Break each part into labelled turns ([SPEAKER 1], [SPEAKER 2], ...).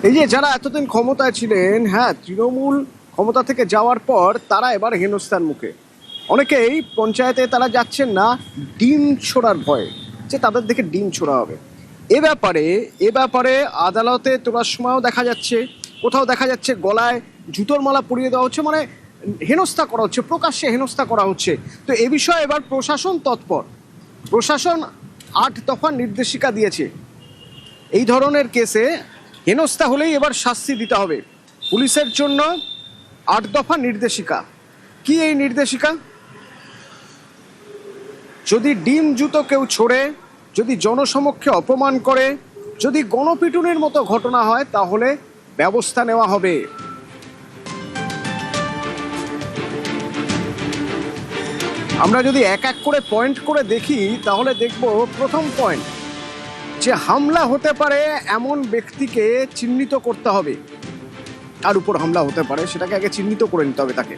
[SPEAKER 1] এই যে যারা এতদিন ক্ষমতায় ছিলেন, হ্যাঁ, তৃণমূল ক্ষমতা থেকে যাওয়ার পর তারা এবার হেনস্থার মুখে। অনেকেই পঞ্চায়েতে তারা যাচ্ছেন না ডিম ছোড়ার ভয়ে, যে তাদের দিকে ডিম ছোড়া হবে। এ ব্যাপারে আদালতে তোলার সময়ও দেখা যাচ্ছে, কোথাও দেখা যাচ্ছে গলায় জুতোর মালা পরিয়ে দেওয়া হচ্ছে, মানে হেনস্থা করা হচ্ছে, প্রকাশ্যে হেনস্থা করা হচ্ছে। তো এ বিষয়ে এবার প্রশাসন তৎপর। প্রশাসন 8 দফা নির্দেশিকা দিয়েছে। এই ধরনের কেসে হেনস্থা হলেই এবার শাস্তি দিতে হবে। পুলিশের জন্য 8 দফা নির্দেশিকা। কি এই নির্দেশিকা? যদি ডিম জুতো কেউ ছোড়ে, যদি জনসমক্ষে অপমান করে, যদি গণপিটুনির মতো ঘটনা হয়, তাহলে ব্যবস্থা নেওয়া হবে। আমরা যদি এক এক করে পয়েন্ট করে দেখি, তাহলে দেখব প্রথম পয়েন্ট, যে হামলা হতে পারে এমন ব্যক্তিকে চিহ্নিত করতে হবে। তার উপর হামলা হতে পারে সেটাকে আগে চিহ্নিত করে নিতে হবে তাকে।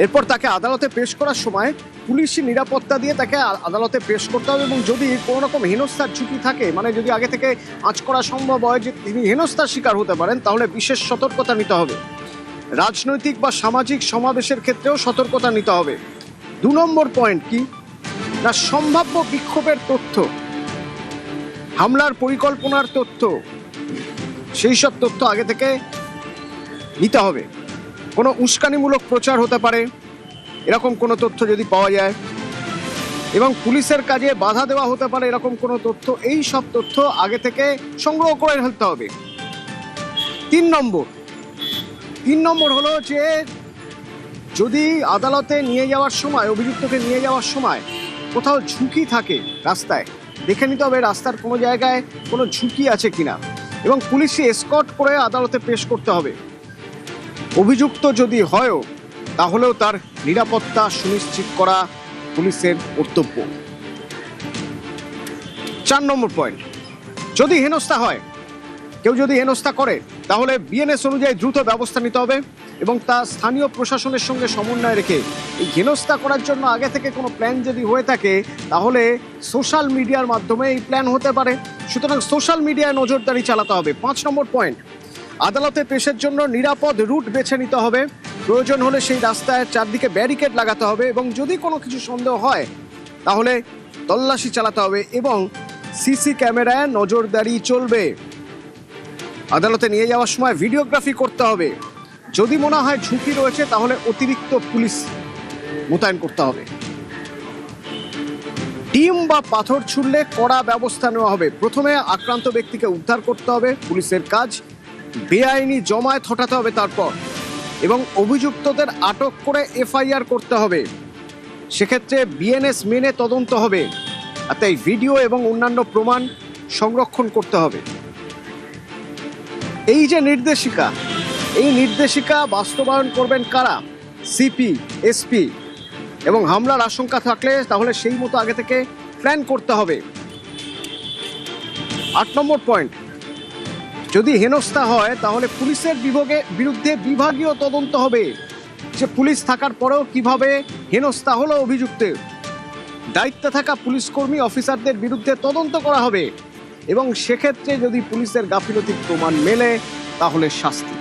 [SPEAKER 1] এরপর তাকে আদালতে পেশ করার সময় পুলিশি নিরাপত্তা দিয়ে তাকে আদালতে পেশ করতে হবে। এবং যদি কোনো রকম হেনস্থার ঝুঁকি থাকে, মানে যদি আগে থেকে আঁচ করা সম্ভব হয় যে তিনি হেনস্থার শিকার হতে পারেন, তাহলে বিশেষ সতর্কতা নিতে হবে। রাজনৈতিক বা সামাজিক সমাবেশের ক্ষেত্রেও সতর্কতা নিতে হবে। 2 নম্বর পয়েন্ট কি না, সম্ভাব্য বিক্ষোভের তথ্য, হামলার পরিকল্পনার তথ্য, সেই সব তথ্য আগে থেকে নিতে হবে। কোনো উস্কানিমূলক প্রচার হতে পারে, এরকম কোনো তথ্য যদি পাওয়া যায়, এবং পুলিশের কাজে বাধা দেওয়া হতে পারে এরকম কোনো তথ্য, এই সব তথ্য আগে থেকে সংগ্রহ করে ফেলতে হবে। 3 নম্বর হলো যে যদি আদালতে নিয়ে যাওয়ার সময়, অভিযুক্তকে নিয়ে যাওয়ার সময় কোথাও ঝুঁকি থাকে রাস্তায়, দেখে নিতে হবে রাস্তার কোনো জায়গায় কোনো ঝুঁকি আছে কিনা, এবং পুলিশে এসকর্ট করে আদালতে পেশ করতে হবে। অভিযুক্ত যদি হয়ও, তাহলেও তার নিরাপত্তা সুনিশ্চিত করা পুলিশের কর্তব্য। 4 নম্বর পয়েন্ট, যদি হেনস্থা হয়, কেউ যদি হেনস্থা করে, তাহলে বিএনএস অনুযায়ী দ্রুত ব্যবস্থা নিতে হবে এবং তা স্থানীয় প্রশাসনের সঙ্গে সমন্বয় রেখে। এই হেনস্থা করার জন্য আগে থেকে কোনো প্ল্যান যদি হয়ে থাকে, তাহলে সোশ্যাল মিডিয়ার মাধ্যমে এই প্ল্যান হতে পারে। সুতরাং সোশ্যাল মিডিয়ায় নজরদারি চালাতে হবে। 5 নম্বর পয়েন্ট, আদালতে পেশের জন্য নিরাপদ রুট বেছে নিতে হবে। প্রয়োজন হলে সেই রাস্তায় চারদিকে ব্যারিকেড লাগাতে হবে, এবং যদি কোনো কিছু সন্দেহ হয় তাহলে তল্লাশি চালাতে হবে, এবং সিসি ক্যামেরায় নজরদারি চলবে। আদালতে নিয়ে যাওয়ার সময় ভিডিওগ্রাফি করতে হবে। যদি মনে হয় ঝুঁকি রয়েছে, তাহলে অতিরিক্ত পুলিশ মোতায়েন করতে হবে। ডিম বা পাথর ছুড়লে কড়া ব্যবস্থা নেওয়া হবে। প্রথমে আক্রান্ত ব্যক্তিকে উদ্ধার করতে হবে, পুলিশের কাজ। বেআইনি জমায়েত হটাতে হবে তারপর, এবং অভিযুক্তদের আটক করে এফআইআর করতে হবে। সেক্ষেত্রে বিএনএস মেনে তদন্ত হবে, আর তাই ভিডিও এবং অন্যান্য প্রমাণ সংরক্ষণ করতে হবে। এই যে নির্দেশিকা, এই নির্দেশিকা বাস্তবায়ন করবেন কারা? সিপি, এসপি, এবং হামলার আশঙ্কা থাকলে তাহলে সেই মতো আগে থেকে প্ল্যান করতে হবে। 8 নম্বর পয়েন্ট, যদি হেনস্থা হয়, তাহলে পুলিশের বিরুদ্ধে বিভাগীয় তদন্ত হবে, যে পুলিশ থাকার পরেও কিভাবে হেনস্থা হলো অভিযুক্তের। দায়িত্বে থাকা পুলিশ কর্মী অফিসারদের বিরুদ্ধে তদন্ত করা হবে, এবং সেক্ষেত্রে যদি পুলিশের গাফিলতির প্রমাণ মেলে, তাহলে শাস্তি।